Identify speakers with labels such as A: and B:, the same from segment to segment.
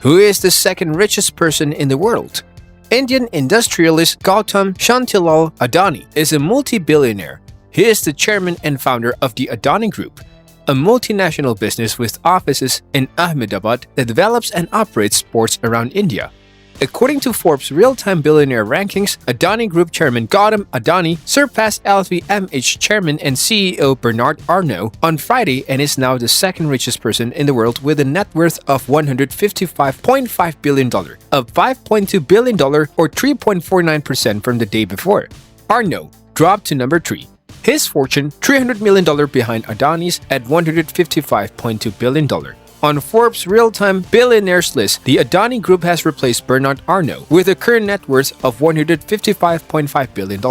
A: Who is the second richest person in the world? Indian industrialist Gautam Shantilal Adani is a multi-billionaire. He is the chairman and founder of the Adani Group, a multinational business with offices in Ahmedabad that develops and operates ports around India. According to Forbes' real-time billionaire rankings, Adani Group chairman Gautam Adani surpassed LVMH chairman and CEO Bernard Arnault on Friday and is now the second richest person in the world with a net worth of $155.5 billion, up $5.2 billion or 3.49% from the day before. Arnault dropped to number 3. His fortune, $300 million behind Adani's at $155.2 billion. On Forbes' real-time billionaires list, the Adani Group has replaced Bernard Arnault with a current net worth of $155.5 billion.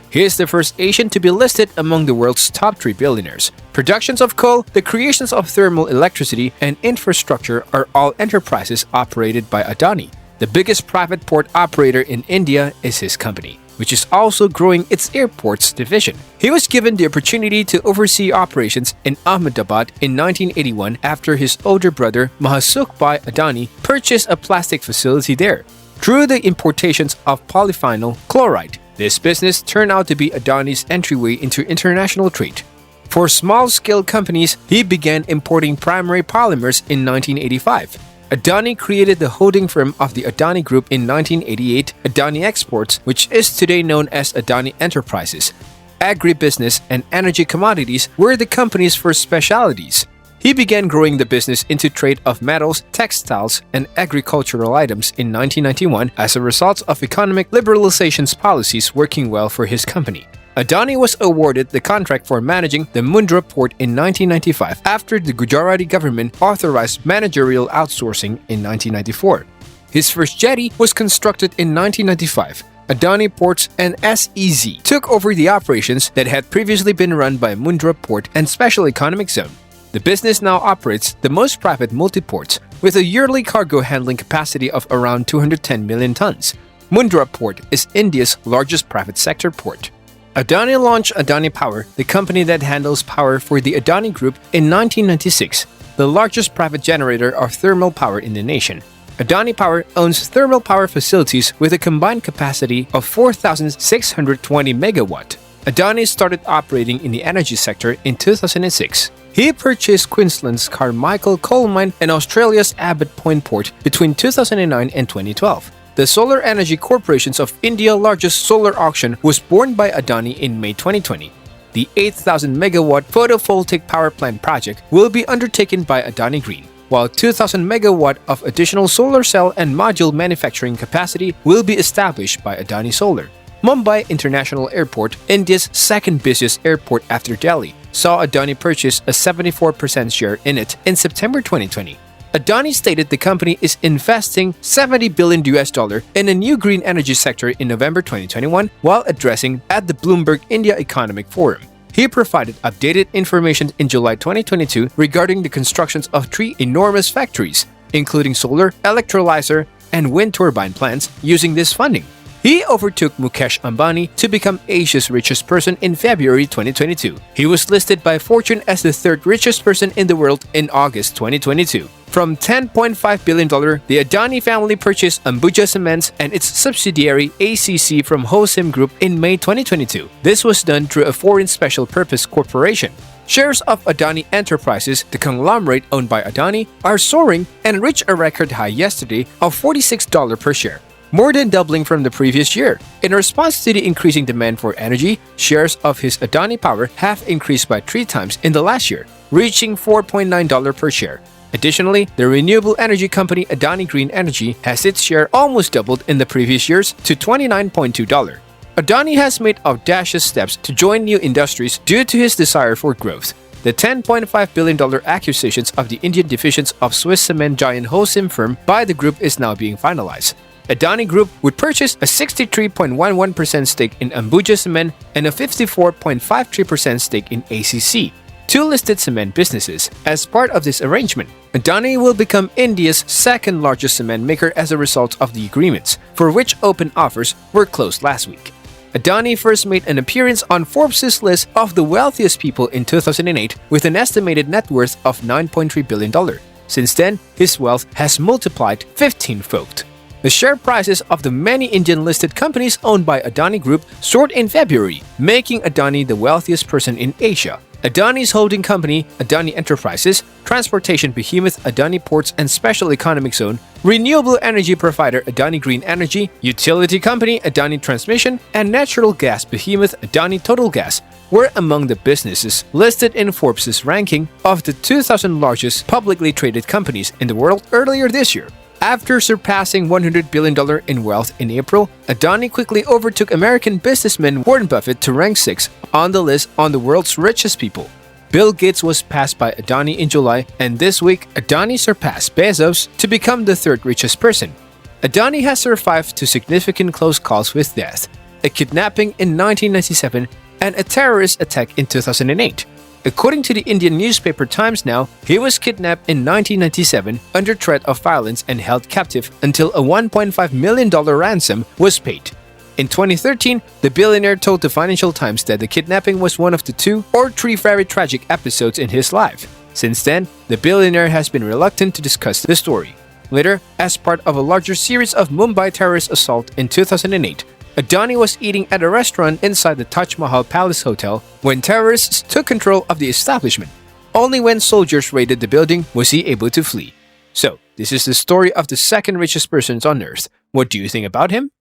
A: He is the first Asian to be listed among the world's top 3 billionaires. Productions of coal, the creations of thermal electricity, and infrastructure are all enterprises operated by Adani. The biggest private port operator in India is his company, which is also growing its airports division. He was given the opportunity to oversee operations in Ahmedabad in 1981 after his older brother Mahasukhbhai Adani purchased a plastic facility there. Through the importations of polyphenol chloride, this business turned out to be Adani's entryway into international trade. For small-scale companies, he began importing primary polymers in 1985. Adani created the holding firm of the Adani Group in 1988, Adani Exports, which is today known as Adani Enterprises. Agribusiness and energy commodities were the company's first specialties. He began growing the business into trade of metals, textiles, and agricultural items in 1991 as a result of economic liberalization's policies working well for his company. Adani was awarded the contract for managing the Mundra port in 1995 after the Gujarati government authorized managerial outsourcing in 1994. His first jetty was constructed in 1995. Adani Ports and SEZ took over the operations that had previously been run by Mundra Port and Special Economic Zone. The business now operates the most private multiports with a yearly cargo handling capacity of around 210 million tons. Mundra Port is India's largest private sector port. Adani launched Adani Power, the company that handles power for the Adani Group, in 1996, the largest private generator of thermal power in the nation. Adani Power owns thermal power facilities with a combined capacity of 4,620 megawatt. Adani started operating in the energy sector in 2006. He purchased Queensland's Carmichael coal mine and Australia's Abbott Point port between 2009 and 2012. The Solar Energy Corporation of India's largest solar auction was born by Adani in May 2020. The 8,000 megawatt photovoltaic power plant project will be undertaken by Adani Green, while 2,000 megawatt of additional solar cell and module manufacturing capacity will be established by Adani Solar. Mumbai International Airport, India's second busiest airport after Delhi, saw Adani purchase a 74% share in it in September 2020. Adani stated the company is investing $70 billion in a new green energy sector in November 2021 while addressing at the Bloomberg India Economic Forum. He provided updated information in July 2022 regarding the constructions of 3 enormous factories, including solar, electrolyzer, and wind turbine plants using this funding. He overtook Mukesh Ambani to become Asia's richest person in February 2022. He was listed by Fortune as the 3rd richest person in the world in August 2022. From $10.5 billion, the Adani family purchased Ambuja Cements and its subsidiary ACC from Holcim Group in May 2022. This was done through a foreign special purpose corporation. Shares of Adani Enterprises, the conglomerate owned by Adani, are soaring and reached a record high yesterday of $46 per share, more than doubling from the previous year. In response to the increasing demand for energy, shares of his Adani Power have increased by 3 times in the last year, reaching $4.9 per share. Additionally, the renewable energy company Adani Green Energy has its share almost doubled in the previous years to $29.2. Adani has made audacious steps to join new industries due to his desire for growth. The $10.5 billion acquisitions of the Indian divisions of Swiss cement giant Holcim firm by the group is now being finalized. Adani Group would purchase a 63.11% stake in Ambuja Cement and a 54.53% stake in ACC, 2 listed cement businesses. As part of this arrangement, Adani will become India's 2nd largest cement maker as a result of the agreements, for which open offers were closed last week. Adani first made an appearance on Forbes' list of the wealthiest people in 2008 with an estimated net worth of $9.3 billion. Since then, his wealth has multiplied 15-fold. The share prices of the many Indian-listed companies owned by Adani Group soared in February, making Adani the wealthiest person in Asia. Adani's holding company, Adani Enterprises, transportation behemoth Adani Ports and Special Economic Zone, renewable energy provider Adani Green Energy, utility company Adani Transmission, and natural gas behemoth Adani Total Gas were among the businesses listed in Forbes' ranking of the 2,000 largest publicly traded companies in the world earlier this year. After surpassing $100 billion in wealth in April, Adani quickly overtook American businessman Warren Buffett to rank 6th on the list on the world's richest people. Bill Gates was passed by Adani in July, and this week, Adani surpassed Bezos to become the 3rd richest person. Adani has survived 2 significant close calls with death, a kidnapping in 1997 and a terrorist attack in 2008. According to the Indian newspaper Times Now, he was kidnapped in 1997 under threat of violence and held captive until a $1.5 million ransom was paid. In 2013, the billionaire told the Financial Times that the kidnapping was one of the 2 or 3 very tragic episodes in his life. Since then, the billionaire has been reluctant to discuss the story. Later, as part of a larger series of Mumbai terrorist assault in 2008, Adani was eating at a restaurant inside the Taj Mahal Palace Hotel when terrorists took control of the establishment. Only when soldiers raided the building was he able to flee. So, this is the story of the 2nd richest person on earth. What do you think about him?